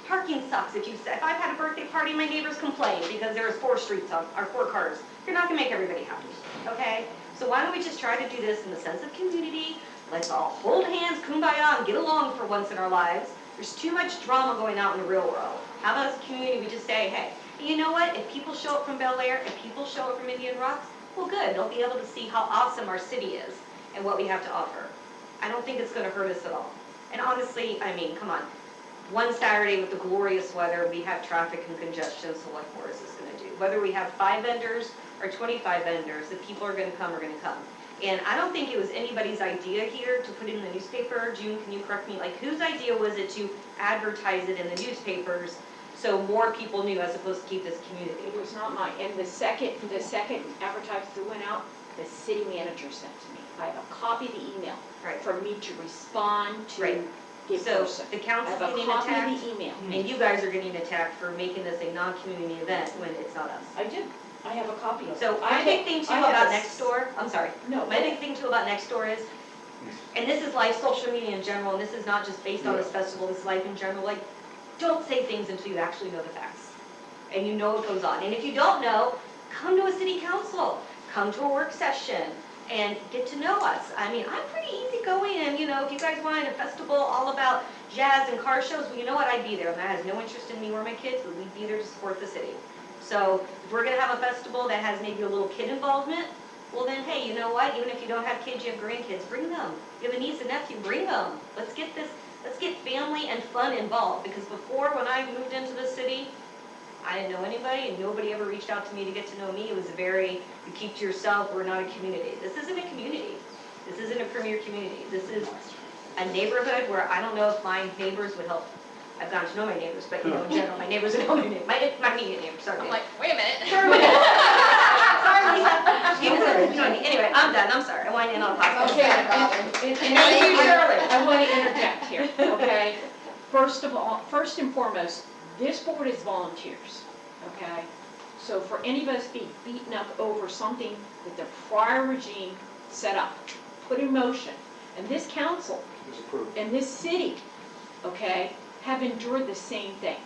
Parking sucks. If I've had a birthday party, my neighbors complain because there's 4 streets on, or 4 cars. You're not gonna make everybody happy, okay? So why don't we just try to do this in the sense of community? Let's all hold hands, kumbaya, and get along for once in our lives. There's too much drama going out in the real world. How about as a community, we just say, hey, you know what? If people show up from Bel Air, if people show up from Indian Rocks, well good, they'll be able to see how awesome our city is and what we have to offer. I don't think it's gonna hurt us at all. And honestly, I mean, come on. One Saturday with the glorious weather, we have traffic and congestion, so what more is this gonna do? Whether we have 5 vendors or 25 vendors, the people are gonna come. And I don't think it was anybody's idea here to put it in the newspaper. June, can you correct me? Like, whose idea was it to advertise it in the newspapers so more people knew as opposed to keep this community? it was not mine. And the second advertisement that went out, the city manager sent to me. I have a copy of the email Right. for me to respond to Right. the So person. the I council's have a getting copy attacked, of the email. and you guys are getting attacked for making this a non-community event when it's not us. I did. I have a copy of it. So I my big have- thing too I have about a Nextdoor, I'm sorry, No, my big thing too about Nextdoor is, And this is life, social media in general, and this is not just based on this festival, this is life in general. Like, don't say things until you actually know the facts. And you know what goes on. And if you don't know, come to a city council, come to a work session, and get to know us. I mean, I'm pretty easygoing, and you know, if you guys want a festival all about jazz and car shows, well, you know what, I'd be there. And that has no interest in me or my kids, but we'd be there to support the city. So if we're gonna have a festival that has maybe a little kid involvement, well then, hey, you know what, even if you don't have kids, you have grandkids, bring them. You have a niece and nephew, bring them. Let's get family and fun involved, because before, when I moved into the city, I didn't know anybody, and nobody ever reached out to me to get to know me. It was you keep to yourself, we're not a community. This isn't a community. This isn't a premier community. This is a neighborhood where I don't know if my neighbors would help. I've gotten to know my neighbors, but you know, in general, my neighbors would know my immediate neighbors, sorry. I'm like, wait a minute. Sorry, Lisa. You know what I mean. Anyway, I'm done, I'm sorry. I want to end on a positive. Okay, and I want to interject here, okay? First and foremost, this board is volunteers, okay? So for any of us being beaten up over something that the prior regime set up, put in motion, and this council It's approved. and this city, okay, have endured the same thing,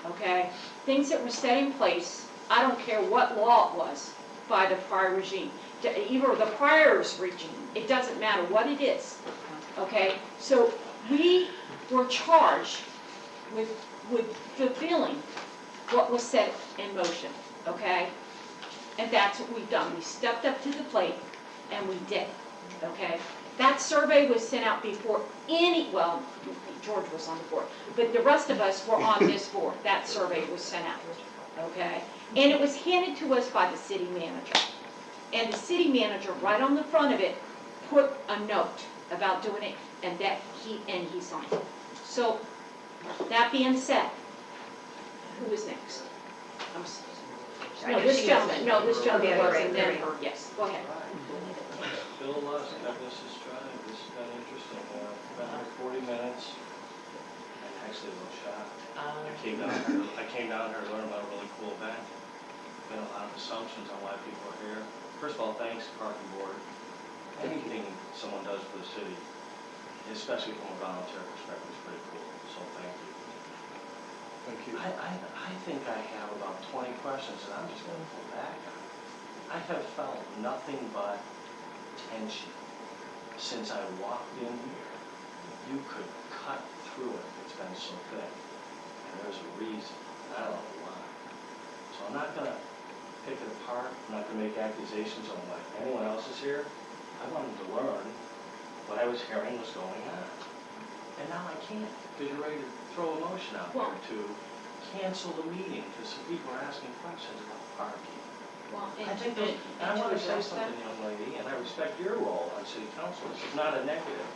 okay? Things that were set in place, I don't care what law it was, by the prior regime, either the prior's regime, it doesn't matter what it is, okay? So we were charged with fulfilling what was set in motion, okay? And that's what we've done. We stepped up to the plate and we did, okay? That survey was sent out before well, George was on the board, but the rest of us were on this board. That survey was sent out, okay? And it was handed to us by the city manager. And the city manager, right on the front of it, put a note about doing it, and he signed it. So, that being said, who is next? No, this gentleman was, and then her, yes, go ahead. Bill Lusk, Douglas's Drive, this has been interesting. Been here 40 minutes, and actually a little shocked. I came down here to learn about a really cool event. Been a lot of assumptions on why people are here. First of all, thanks, Parking Board. Anything someone does for the city, especially from a volunteer perspective, is pretty cool, so thank you. Thank you. I think I have about 20 questions, and I'm just going to go back on it. I have felt nothing but tension since I walked in here. You could cut through it, it's been so thick. And there's a reason, and I don't know why. So I'm not going to pick it apart, I'm not going to make accusations on why anyone else is here. I wanted to learn what I was hearing was going on. And now I can't, because you're ready to throw a motion out there to cancel the meeting, because some people are asking questions about parking. Well, I think those, and I want to say something, young lady, and I respect your role on city council, this is not a negative.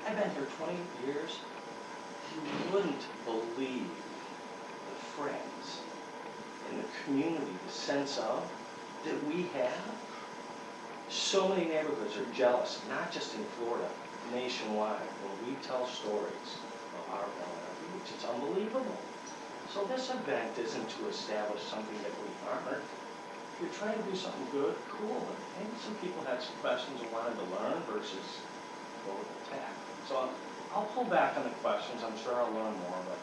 I've been here 20 years, you wouldn't believe the friends in the community, the sense of, that we have. So many neighborhoods are jealous, not just in Florida, nationwide, when we tell stories of our beach, it's unbelievable. So this event isn't to establish something that we aren't. If you're trying to do something good, cool, but maybe some people had some questions and wanted to learn versus go with the attack. So I'll pull back on the questions, I'm sure I'll learn more, but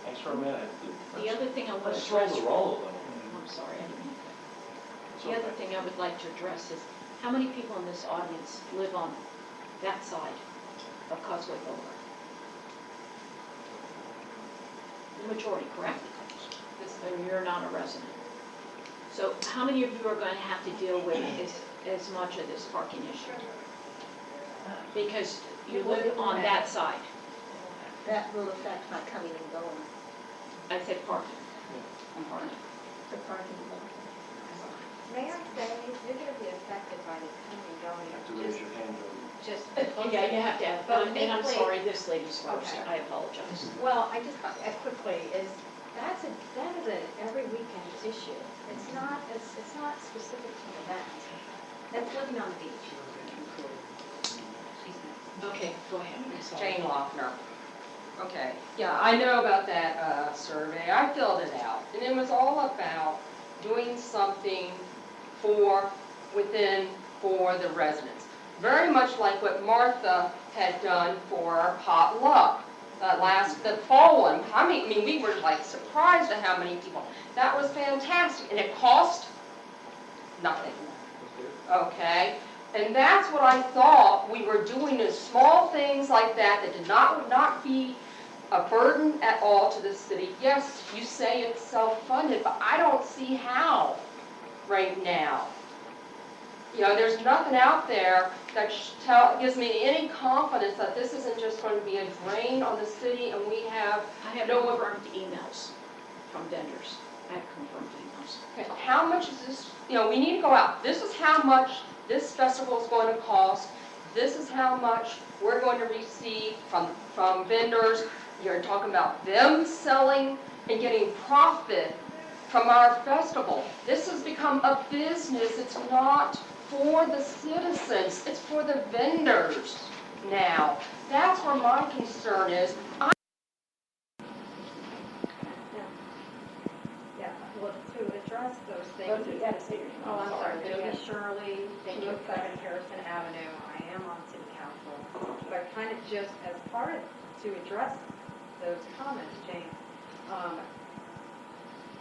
thanks for a minute. The other thing I want to Let's roll address. the roll a little. I'm sorry, I didn't mean to. It's The other okay. thing I would like to address is, how many people in this audience live on that side of Causeway Boulevard? The majority, correct? So you're not a resident. So how many of you are going to have to deal with as much of this parking issue? Because you live on that side. That will affect my coming and going, I said parking. I'm parking. the parking lot. May I say, you're going to be affected by this coming and going. You have to raise your hand, Jody. Just. Yeah, you have to have, But and I'm quickly- sorry, this lady's first, Okay. I apologize. Well, I just, quickly, that is an every weekend issue. It's not specific to an event. That's living on the beach. Okay, go ahead, I'm sorry. Jane Lochner. Okay, yeah, I know about that survey. I filled it out, and it was all about doing something for the residents. very much like what Martha had done for our potluck, the fall one. I mean, we were like surprised at how many people. That was fantastic, and it cost nothing. Okay? And that's what I thought we were doing, is small things like that that would not be a burden at all to the city. Yes, you say it's self-funded, but I don't see how right now. You know, there's nothing out there that gives me any confidence that this isn't just going to be a drain on the city, and we have I have no confirmed emails from vendors. I have confirmed emails. Okay, how much is this, you know, we need to go out. This is how much this festival is going to cost. This is how much we're going to receive from vendors. You're talking about them selling and getting profit from our festival. This has become a business. It's not for the citizens. It's for the vendors now. That's where my concern is. Yeah, well, to address those things. Oh, I'm sorry. Jody Shirley, 207 Harrison Avenue. I am on city council. But kind of just as part of, to address those comments, Jane,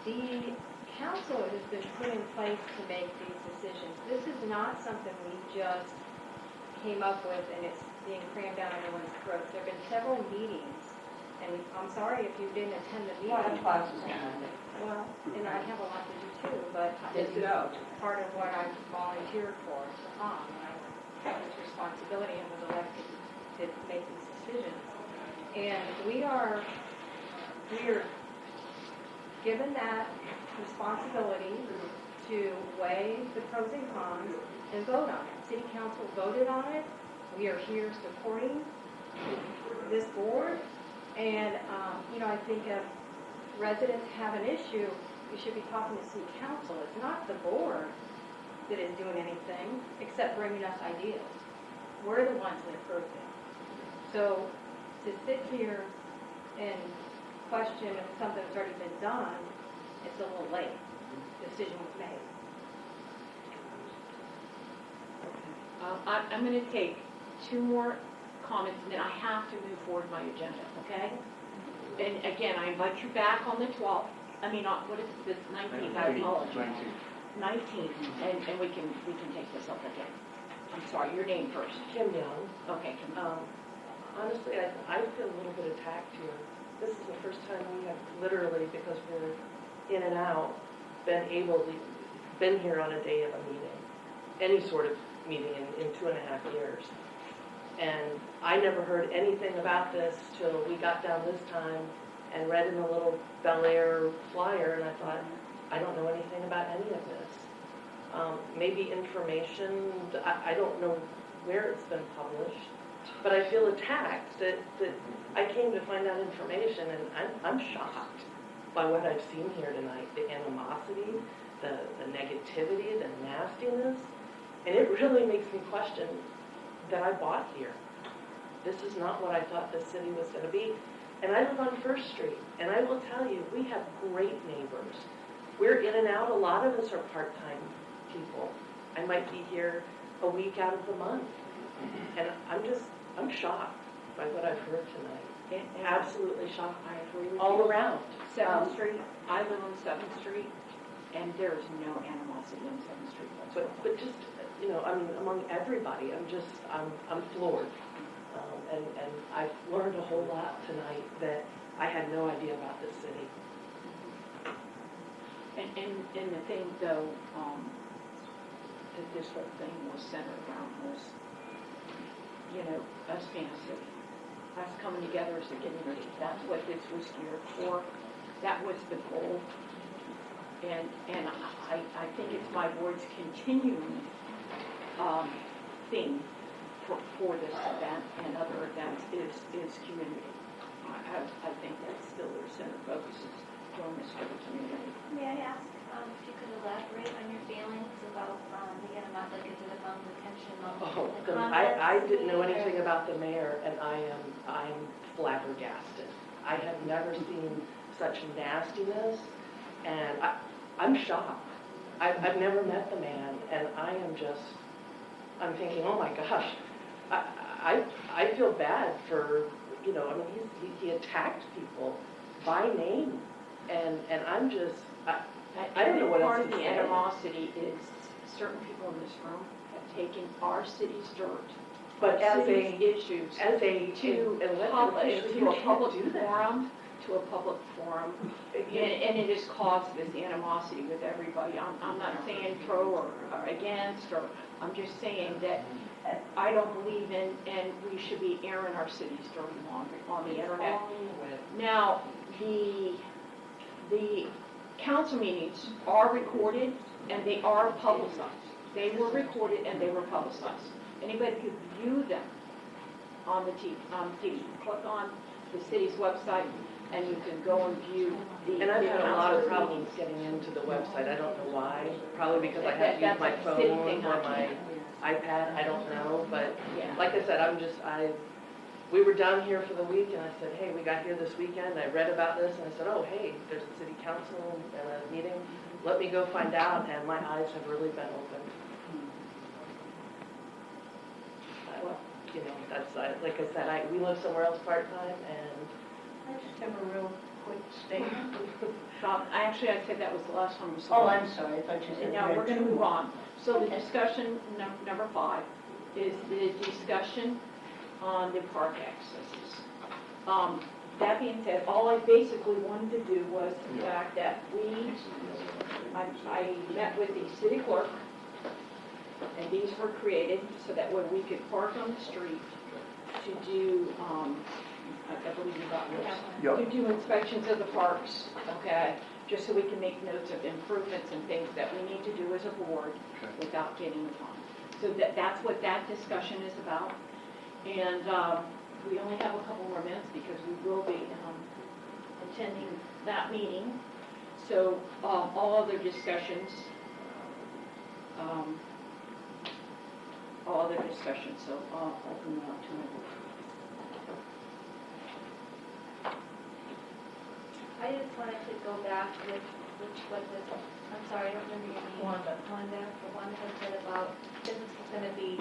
the council has been put in place to make these decisions. This is not something we just came up with and it's being crammed down everyone's throats. There have been several meetings, and I'm sorry if you didn't attend the meeting. Well, and I have a lot to do too, but this is part of what I volunteered for to come, and I have this responsibility and was elected to make these decisions. And we are given that responsibility to weigh the pros and cons and vote on it. City council voted on it. We are here supporting this board, and you know, I think if residents have an issue, we should be talking to city council. It's not the board that is doing anything except bringing us ideas. We're the ones that approve it. So to sit here and question if something that's already been done, it's a little late. The decision was made. I'm going to take two more comments, and then I have to move forward my agenda, okay? And again, I invite you back on the 12th. I mean, what is this, 19th? I apologize. 19th, and we can take this up again. I'm sorry, your name first. Kim Young. Okay, Kim. Honestly, I feel a little bit attacked here. This is the first time we have literally, because we're in and out, been here on a day of a meeting, any sort of meeting in 2.5 years. And I never heard anything about this till we got down this time and read in the little Bel Air flyer, and I thought, I don't know anything about any of this. Maybe information, I don't know where it's been published, but I feel attacked that I came to find out information, and I'm shocked by what I've seen here tonight. The animosity, the negativity, the nastiness, and it really makes me question that I bought here. This is not what I thought the city was going to be. And I live on First Street, and I will tell you, we have great neighbors. We're in and out. A lot of us are part-time people. I might be here a week out of the month. And I'm shocked by what I've heard tonight. Absolutely shocked. I agree with all you. around. 7th Street, I live on 7th Street, and there is no animosity on 7th Street whatsoever. But just, you know, I mean, among everybody, I'm floored. And I've learned a whole lot tonight that I had no idea about this city. And the thing, though, that this whole thing was centered around was, you know, us being a city, us coming together as a community. That's what this was geared for. That was the goal. And I think it's my board's continuing theme for this event and other events is community. I think that's still their center focus is doing this for the community. May I ask if you could elaborate on your feelings about the animosity, like is it among the tension among the comments? I didn't know anything about the mayor, and I'm flabbergasted. I have never seen such nastiness, and I'm shocked. I've never met the man, and I am just I'm thinking, oh my gosh, I feel bad for, you know, I mean, he attacked people by name, and I'm just, I don't know what else Part to of the say. animosity is certain people in this room have taken our city's dirt, But our as city's a, issues as a to elected public, official, to you a can't public do that. forum, and it has caused this animosity with everybody. I'm not saying pro or against, or, I'm just saying that I don't believe in, and we should be airing our city's dirty laundry on the internet. Now, the council meetings are recorded and they are publicized. They were recorded and they were publicized. Anybody could view them on the TV. Click on the city's website and you can go and view the. And I've the had a lot of council problems meetings. getting into the website, I don't know why, probably because I have to use That's my a city phone thing, or I my can't. iPad, I don't know, but Yeah. like I said, we were down here for the week, and I said, hey, we got here this weekend, I read about this, and I said, oh, hey, there's a city council and a meeting, let me go find out, and my eyes have really been opened. You know, that's, like I said, we live somewhere else part-time, and I just have a real quick statement. Actually, I said that was the last one we saw. Oh, I'm sorry, I thought you said. Now, you we're had going to two move more. on. So the discussion, number 5, is the discussion on the park accesses. That being said, all I basically wanted to do was the fact that I met with the city clerk, and these were created so that when we could park on the street to do, I believe you got this, Yep. to do inspections of the parks, okay? Just so we can make notes of improvements and things that we need to do as a board without getting the fine. So that's what that discussion is about. And we only have a couple more minutes because we will be attending that meeting. So all other discussions, so I'll open it up to it. I just wanted to go back with what this, I'm sorry, I don't remember your name. Wanda. The one had said about business is gonna be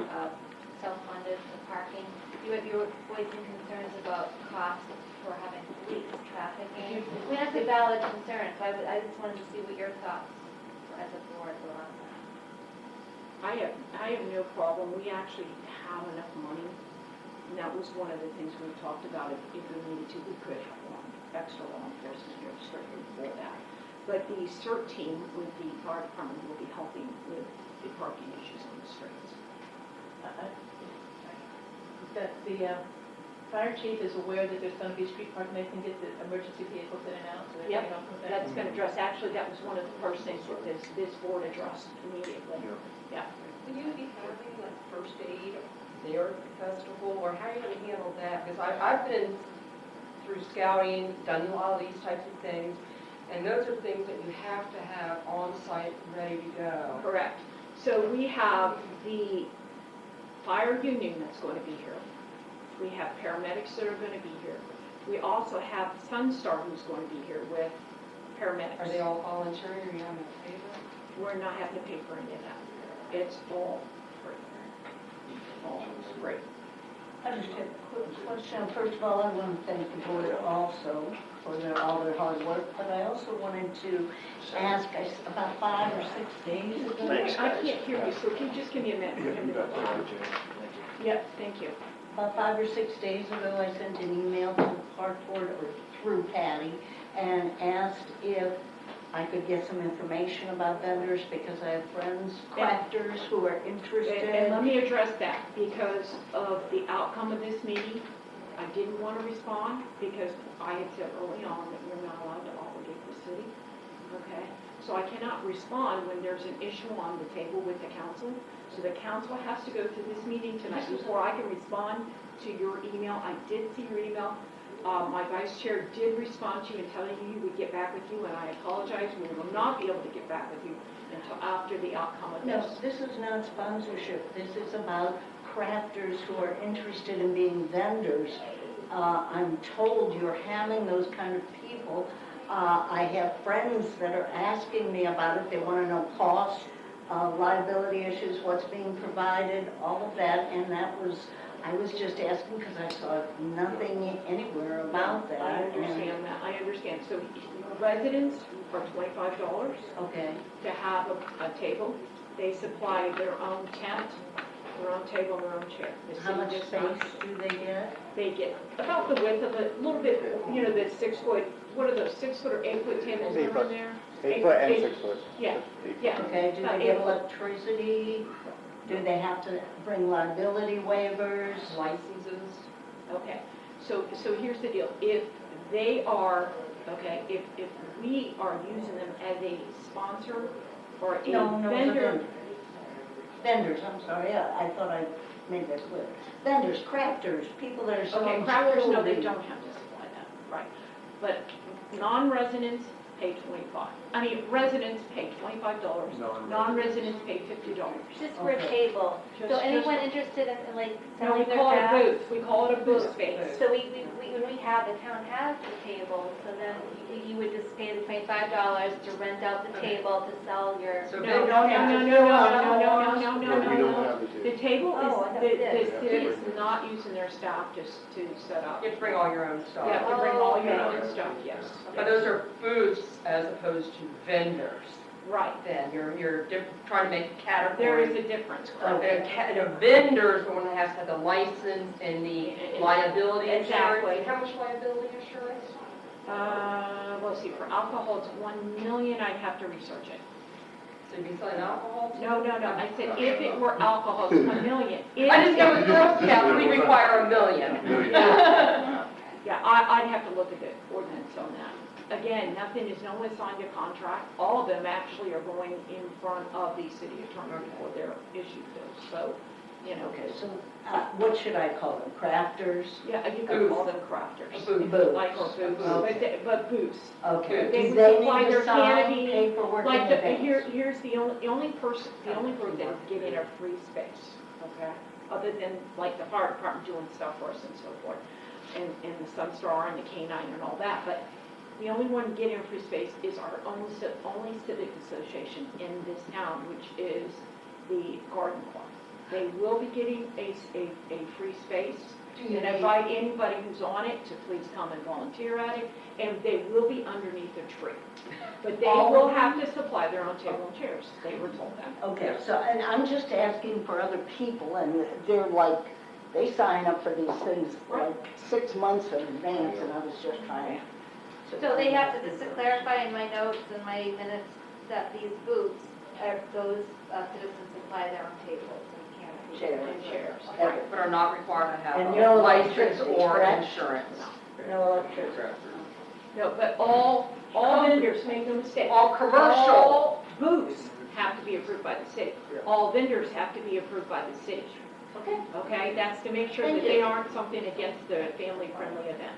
self-funded, the parking. You were voicing concerns about costs for having police, traffic. I mean, that's a valid concern, so I just wanted to see what your thoughts as a board were on that. I have no problem. We actually have enough money. And that was one of the things we talked about. If we needed to, we could have extra law enforcement here strictly for that. But the CERT team with the fire department will be helping with the parking issues on the streets. That the fire chief is aware that there's going to be street parking, they can get the emergency vehicles in and out, so they Yep, can help with that. that's been addressed. Actually, that was one of the first things that this board addressed immediately. Yeah. Will you be having like first aid there at the festival, or how are you going to handle that? Because I've been through scouting, done a lot of these types of things, and those are things that you have to have on site, ready to go. Correct. So we have the fire union that's going to be here. We have paramedics that are going to be here. We also have Sunstar who's going to be here with paramedics. Are they all voluntary, or are you having to pay them? We're not having to pay for any of that. It's all free. All free. I just have a quick question. First of all, I want to thank the board also for all their hard work, but I also wanted to ask, about 5 or 6 days ago. I can't hear you, so can you just give me a minute? Yeah, you got that. Yep, thank you. About 5 or 6 days ago, I sent an email to the park board, or through Patty, and asked if I could get some information about vendors, because I have friends, crafters, who are interested. And let me address that, because of the outcome of this meeting, I didn't want to respond, because I had said early on that we're not allowed to obligate the city, okay? So I cannot respond when there's an issue on the table with the council. So the council has to go to this meeting tonight before I can respond to your email. I did see your email. My vice chair did respond to you and telling you he would get back with you, and I apologize. We will not be able to get back with you until after the outcome of No, this. this is not sponsorship. This is about crafters who are interested in being vendors. I'm told you're having those kind of people. I have friends that are asking me about it. They want to know costs. liability issues, what's being provided, all of that, and I was just asking because I saw nothing anywhere about that. I understand that, I understand. So residents are $25 Okay, to have a table. They supply their own tent, their own table, their own chair. The how city much does space not. do they get? They get about the width of it, a little bit, you know, the 6 foot, what are those, 6 foot or 8 foot tables that 8 are in foot. there? 8 foot and eight- 6 foot. Yeah, yeah. Okay, do About they get 8 foot. electricity? Do they have to bring liability waivers? Licenses. Okay, so here's the deal. If they are, okay, if we are using them as a sponsor or a No, no, it's a vendor. vendor. Vendors, I'm sorry, yeah, I thought I made that clear. Vendors, crafters, people that are Okay, selling crafters, no, they jewelry. don't have to supply that, right. But non-residents pay 25. I mean, residents pay $25, non-residents pay $50. Just for a Okay. table. So Just- anyone interested in like No, we selling their call it a crafts? booth, we call it a booth space. So when we have, the town has the table, so then you would just pay the $25 to rent out the table to sell your. So No, they no, don't no, have no, to no, fill no, out no, no, no, forms? no, no, Yeah, we no, don't no. have the table. The table Oh, I is, thought the we did. city is not using their staff just to set up. You have to bring all your own You stuff. have to bring all your Oh, own okay. stuff, yes. But those are booths as opposed to vendors. Right, Then you're trying to make a category. there is a difference, correct? And a vendor is the one that has to have the license and the liability insurance. Exactly. How much liability insurance? Let's see, for alcohol, it's 1 million, I'd have to research it. So you'd be selling alcohol too? No, I said if it were alcohol, it's 1 million. If I just know with it- Girl Scouts, we require $1 million. Yeah, I'd have to look at the ordinance on that. Again, no one signed a contract, all of them actually are going in front of the city attorney before they're issued those, so, you know. Okay, so what should I call them, crafters? Yeah, you could call them crafters. Booths. Like, or booths, Okay. but booths. Okay, They do would they supply need their to sign canopy, paperwork in Like, advance? here's the only group that is getting a free space, okay? Other than like the fire department doing stuff for us and so forth, and the Sunstar and the K-9 and all that, but the only one getting a free space is our only civic association in this town, which is the Garden Club. They will be getting a free space, and invite anybody who's on it to please come and volunteer at it, and they will be underneath a tree. But they will have to supply their own table and chairs, they were told that. Okay, so, and I'm just asking for other people, and they're like, they sign up for these things like 6 months in advance, and I was just trying to. So they have to, just to clarify in my notes and my minutes, that these booths, those citizens supply their own tables and Chairs. and chairs. Right. But are not required to have And a no license electricity, or correct? insurance. No electricity. No, but all vendors, make no mistake. All commercial. All booths have to be approved by the city. All vendors have to be approved by the city. Okay. Okay, that's to make sure that they aren't something against the family-friendly event.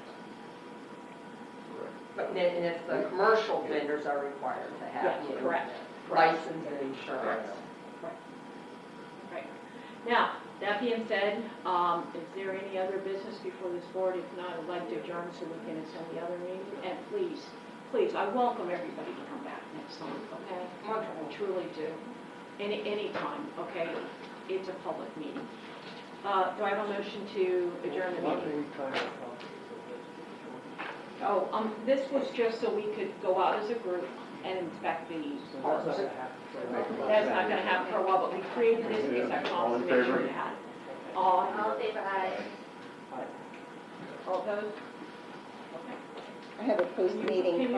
But then, and it's the commercial vendors are required to have, Yes, you know, correct. license and insurance. Right. Now, that being said, is there any other business before this board? If not, I'd like to adjourn so we can attend the other meeting. And please, I welcome everybody to come back next month, okay? I truly do. Any time, okay? It's a public meeting. Do I have a motion to adjourn the meeting? Oh, this was just so we could go out as a group and inspect the parks. That's not gonna happen for a while, but we created this because I promised to make sure you had it. All All in favor, aye. opposed? Okay. I have a post-meeting